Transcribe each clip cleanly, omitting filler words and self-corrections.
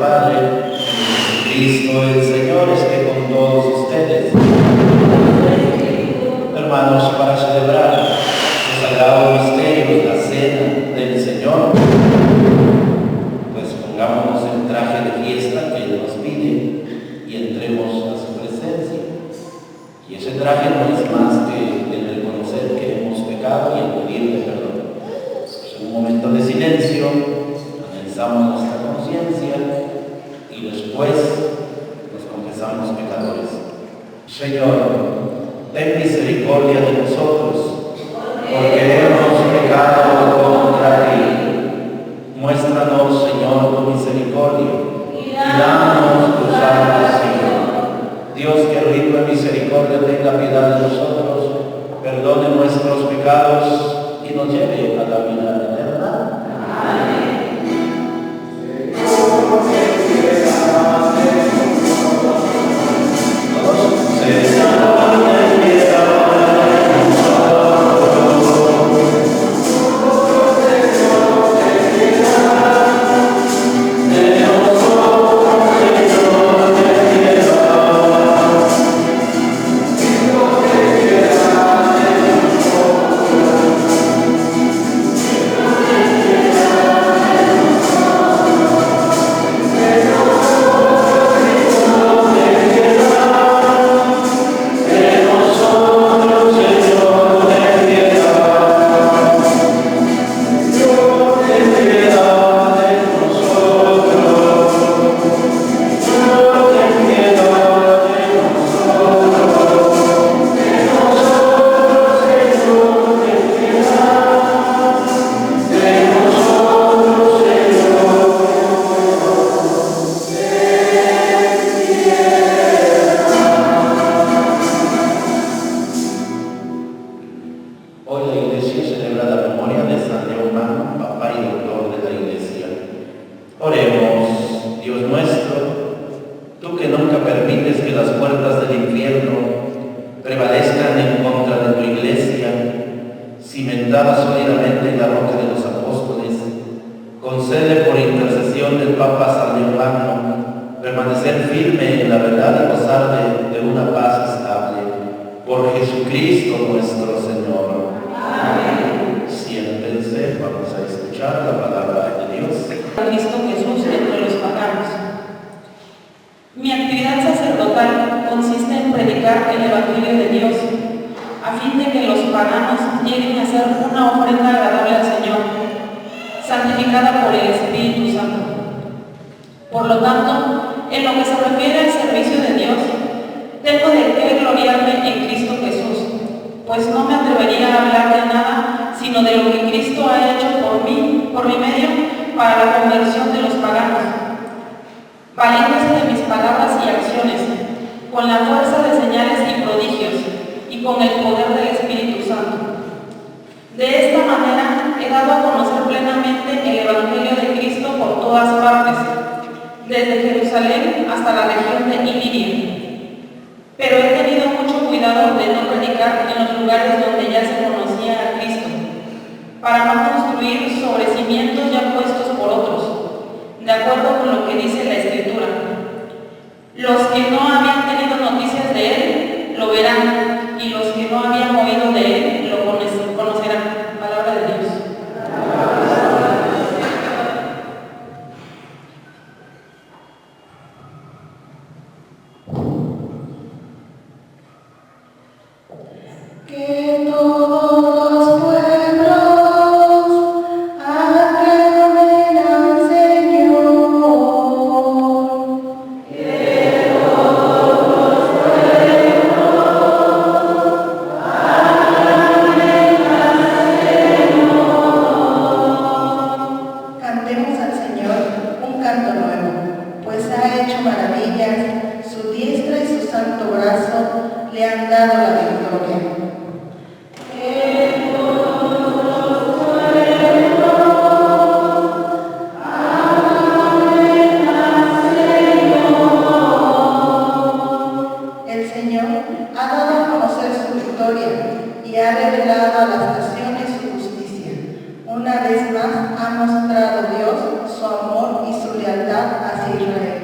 Padre. Cristo el Señor esté con todos ustedes. Hermanos, para celebrar los sagrados misterios, la cena del Señor, pues pongámonos el traje de fiesta que Él nos pide y entremos a su presencia. Y ese traje no es más que el reconocer que hemos pecado y el pedirle perdón. Pues en un momento de silencio, analizamos nuestra conciencia y después nos confesamos pecadores. Señor, ten misericordia de nosotros, porque hemos pecado contra ti. Muéstranos, Señor, tu misericordia y danos tu salvación. Dios, que rico en misericordia, tenga piedad de nosotros, perdone nuestros pecados y nos lleve a la vida eterna. Amén. Una vez más ha mostrado Dios su amor y su lealtad hacia de Israel.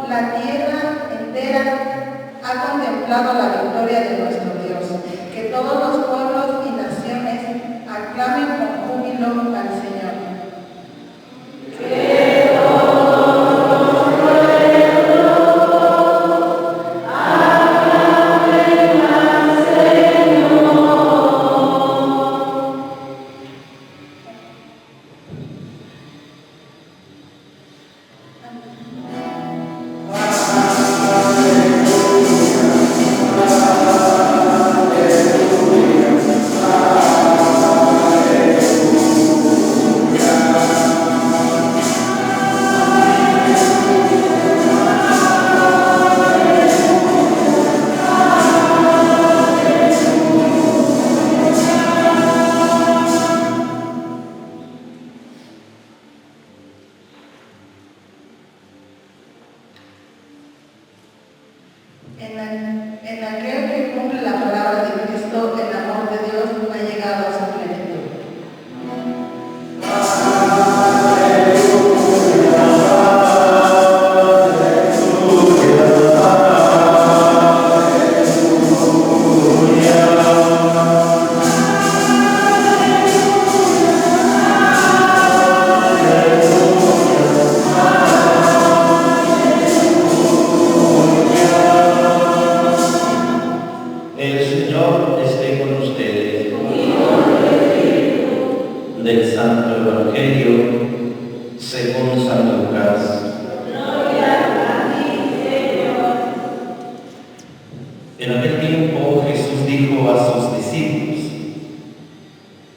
La tierra entera ha contemplado la victoria de nuestro Dios. Que todos los pueblos y naciones aclamen con júbilo al Señor. En aquel que cumple la palabra de Cristo, el amor de Dios ha llegado a su plenitud. El Señor esté con ustedes. Del Santo Evangelio según San Lucas. En aquel tiempo Jesús dijo a sus discípulos: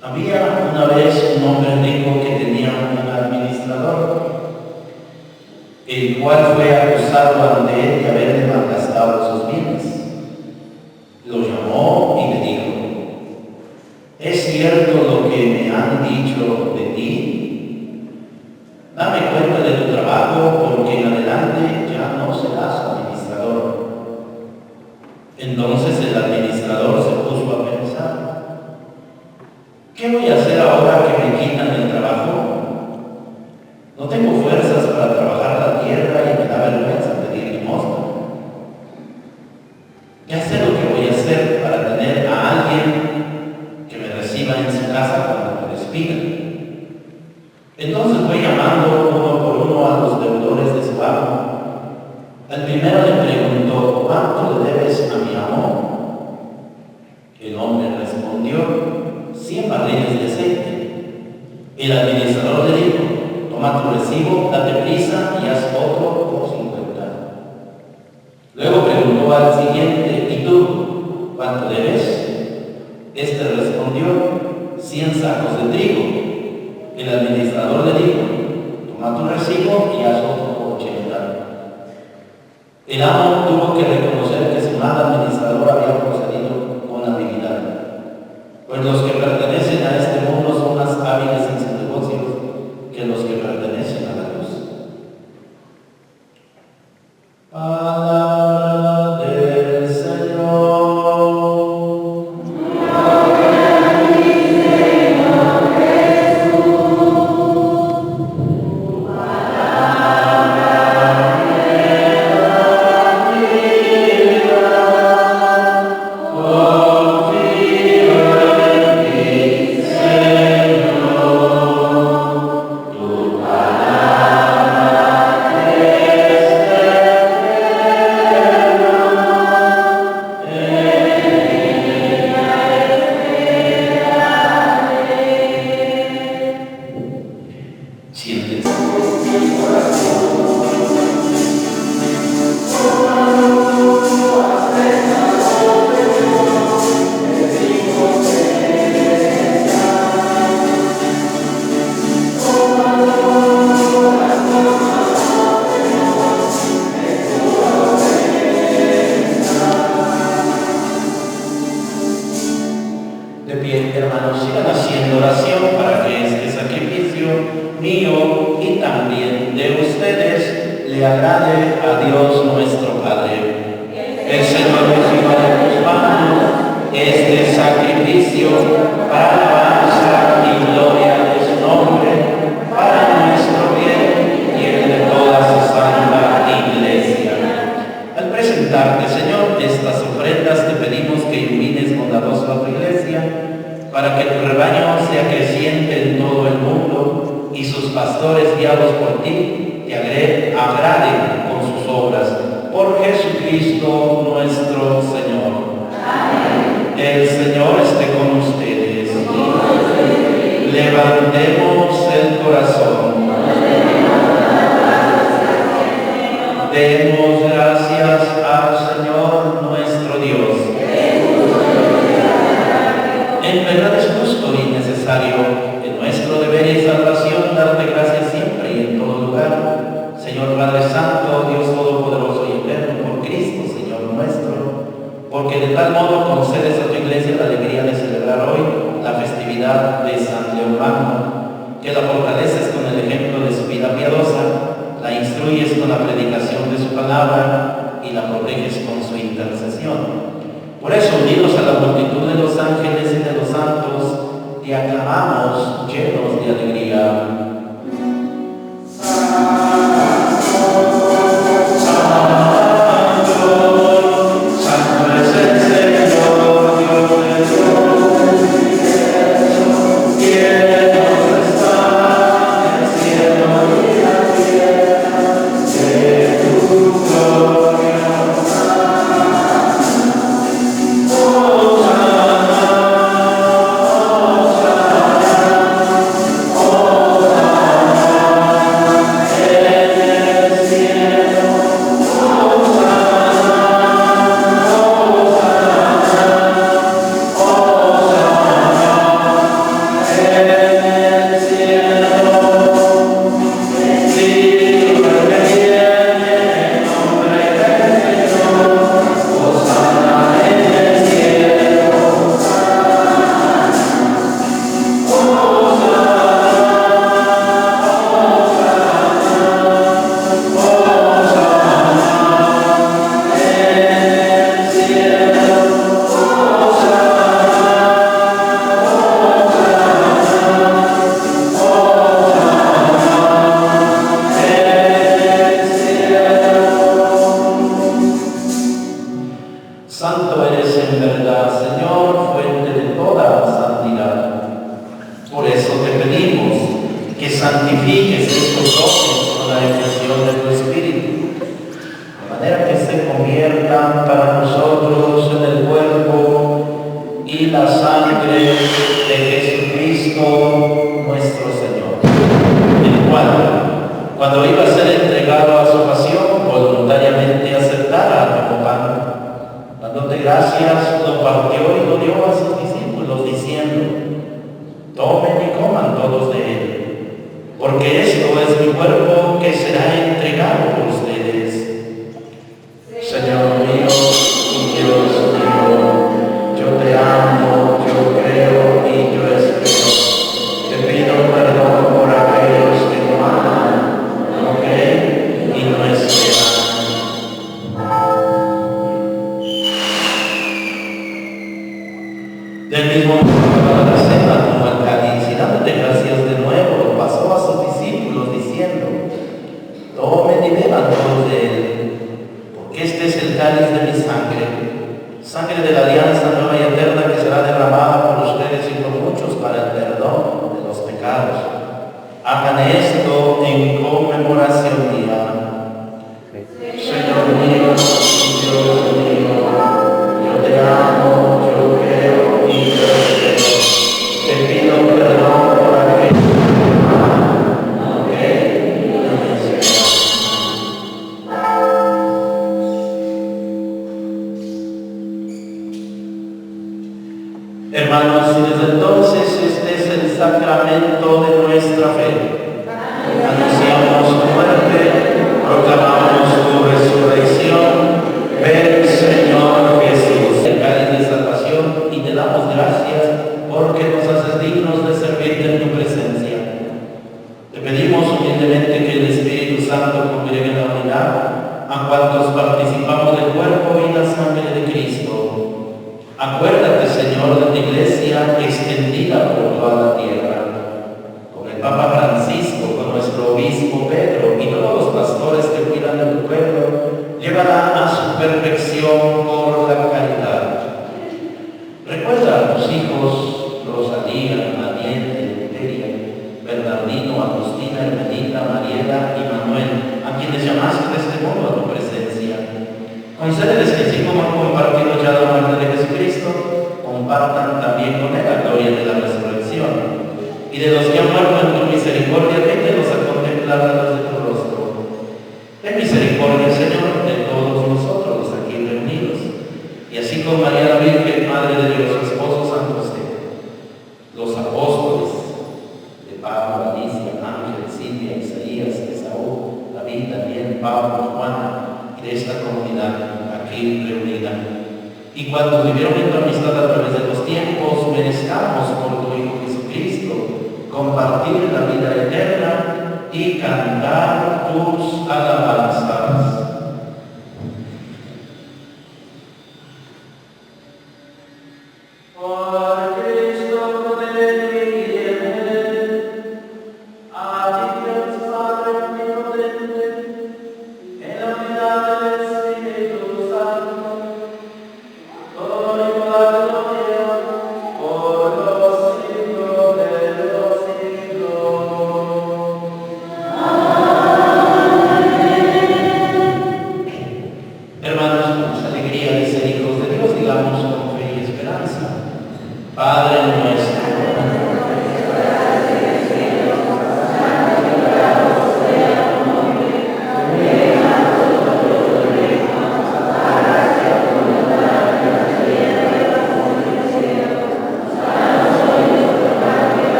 había una vez un hombre rico que tenía un administrador, el cual fue acusado ante él de haberle malgastado sus bienes. Lo llamó y le dijo: ¿es cierto lo que me han dicho de ti? Dame cuenta de tu trabajo, porque en adelante ya no serás administrador. Entonces el administrador se puso a pensar: ¿qué voy a hacer ahora que me quitan el trabajo? No tengo fuerzas para trabajar la tierra y me da vergüenza pedir limosna. ¿Qué hacer lo que voy a hacer para tener a alguien que me reciba en su casa cuando me despidan? Entonces fue llamando uno por uno a los deudores de su amo. Al primero le preguntó: ¿cuánto le debes a mi amo? El hombre respondió: 100 barriles de aceite. El administrador le dijo: toma tu recibo, date prisa y haz otro por 50. Luego preguntó al siguiente: ¿y tú cuánto debes? Este respondió: 100 sacos de trigo. El administrador le dijo: toma tu recibo y haz otro por 80. El amo tuvo que reconocer que su mal administrador había procedido con habilidad, pues los que pertenecen a este mundo son más hábiles en sus negocios que los que pertenecen a la luz. Palabra del Señor. sacrificio para alabanza y gloria de su nombre, para nuestro bien y el de toda su santa iglesia. Al presentarte, Señor, estas ofrendas, te pedimos que ilumines bondadoso a tu iglesia, para que tu rebaño sea creciente en todo el mundo y sus pastores guiados por ti te agraden con sus obras. Por Jesucristo nuestro Señor. Amén. El Señor esté con ustedes. Levantemos el corazón. Demos gracias al Señor nuestro Dios. En verdad es justo y necesario, en nuestro deber y salvación, darte gracias siempre y en todo lugar. Señor Padre Santo, Dios Todopoderoso y Eterno, por Cristo, Señor nuestro, porque de tal modo concedes a tu iglesia la alegría de celebrar hoy la festividad de San León Magno, que la fortaleces con el ejemplo de su vida piadosa, la instruyes con la predicación de su palabra y la proteges con su intercesión. Por eso, unidos a la multitud de los ángeles y de los santos, te aclamamos llenos de alegría. Hermanos, y desde entonces este es el sacramento de nuestra fe. Anunciamos su muerte, proclamamos su resurrección. Ven, Señor Jesús. El cáliz de salvación, y te damos gracias porque nos haces dignos de servirte en tu presencia. Te pedimos humildemente que el Espíritu Santo congregue en la unidad a cuantos participamos del cuerpo y la sangre de Cristo. Acuérdate, Señor, Señor de tu iglesia extendida por toda la tierra, con el Papa Francisco, con nuestro obispo Pedro y todos los pastores que cuidan de tu pueblo, llévala a su perfección por la caridad. Recuerda a tus hijos, Rosalía, Daniel, Teria, Bernardino, Agustina, Hermenita, Mariela y Manuel, a quienes llamaste de este modo a tu presencia. Concédeles que así como han compartido ya la muerte de Jesucristo, compartan también con él la gloria de la resurrección. Y de los que han muerto en tu misericordia, véntelos a contemplar la luz de tu rostro. Ten misericordia, Señor, de todos nosotros los aquí reunidos. Y así con María la Virgen, Madre de Dios, su esposo San José, los apóstoles de Pablo, Alicia, Ángel, Silvia, Isaías, Esaú, David, Daniel, Pablo, Juana, y de esta comunidad aquí reunida. Y cuando vivieron en tu amistad a través de los tiempos, merezcamos por tu Hijo Jesucristo compartir la vida eterna y cantar tus alabanzas.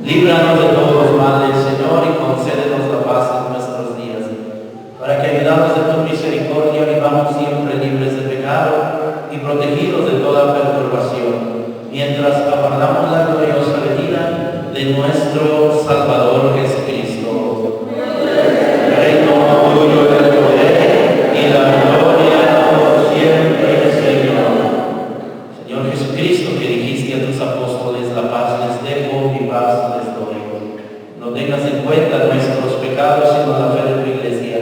Líbranos de todos los males, Señor, y concédenos la paz en nuestros días, para que, ayudados de tu misericordia, vivamos siempre libres de pecado y protegidos de toda perturbación, mientras aguardamos la gloriosa venida de nuestro Salvador Jesucristo. Reino tuyo es el poder y la gloria por siempre, Señor. Señor Jesucristo, que dijiste a tus apóstoles, la paz les dejo, mi paz les doy. No tengas en cuenta nuestros pecados, sino la fe de tu iglesia.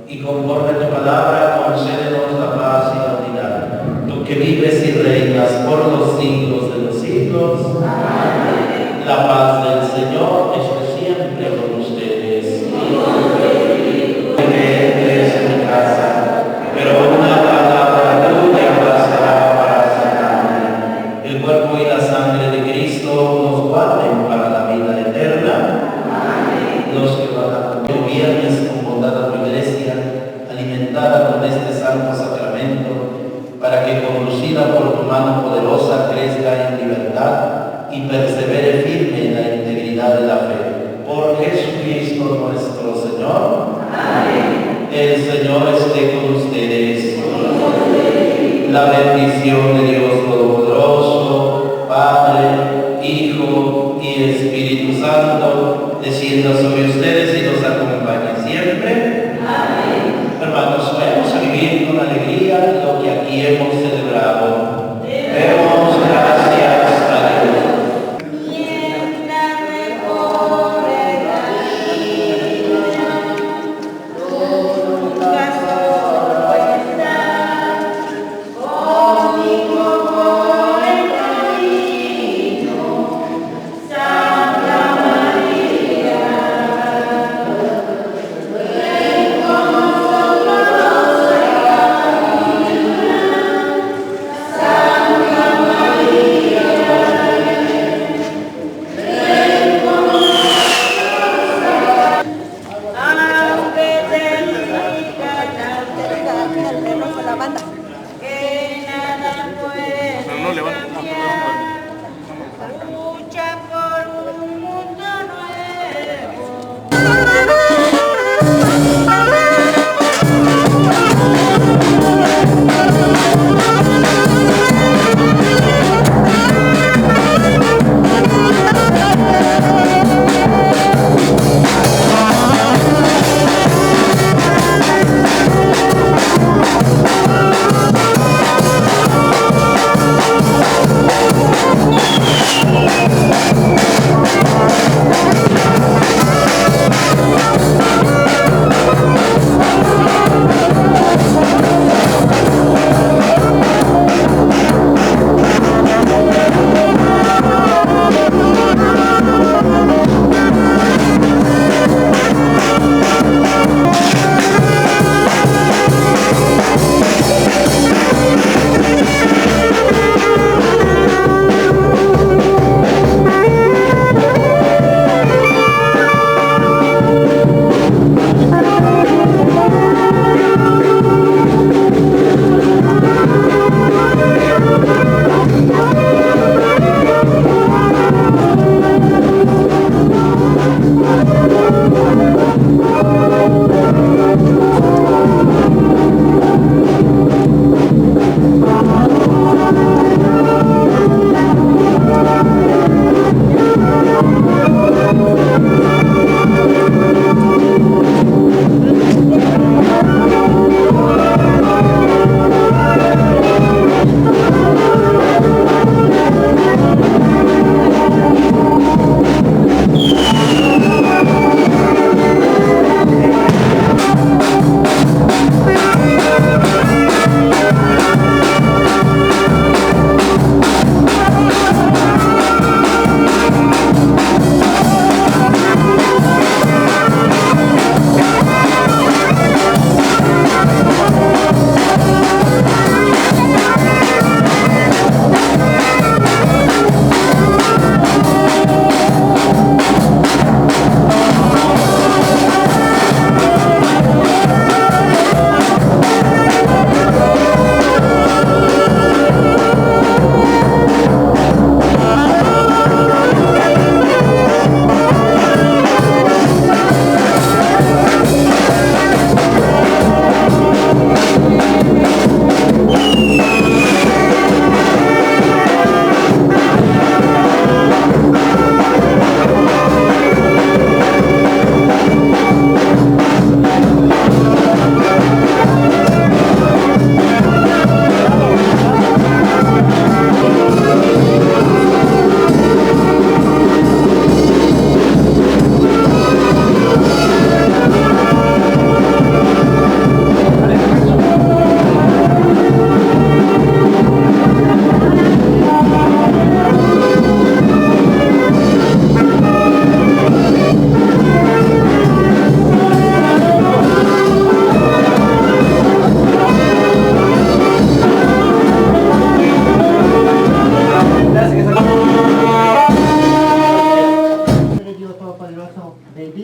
Y conforme a tu palabra, concédenos la paz y la unidad. Tú que vives y reinas por los siglos de los siglos. Amén. La paz del Señor esté siempre con ustedes. Que entres en mi casa, pero una palabra tuya bastará para sanarme. El cuerpo y la sangre de Cristo nos guarden para la vida eterna. Amén. Los que van a gobiernes con bondad a tu iglesia, alimentada con este santo sacramento, para que conducida por tu mano poderosa crezca en libertad y persevere firme en la integridad de la fe. Por Jesucristo nuestro Señor. Amén. El Señor esté con ustedes. La bendición de Dios Todopoderoso, Padre, Hijo y Espíritu Santo, descienda sobre ustedes y los acompañe siempre. Amén. Hermanos, vamos a vivir con alegría lo que aquí hemos celebrado. Demos gracias a Dios.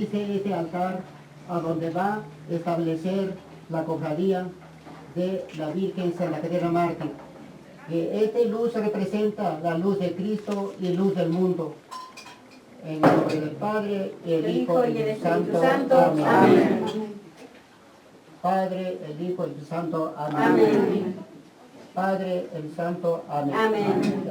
bendice este altar a donde va a establecer la cofradía de la Virgen Santa Caterina Mártir. Que esta luz representa la luz de Cristo y luz del mundo. En el nombre del Padre, el Hijo y el Espíritu Santo. Amén. Padre, el Hijo y el Santo. Amén. Padre, el Santo. Amén.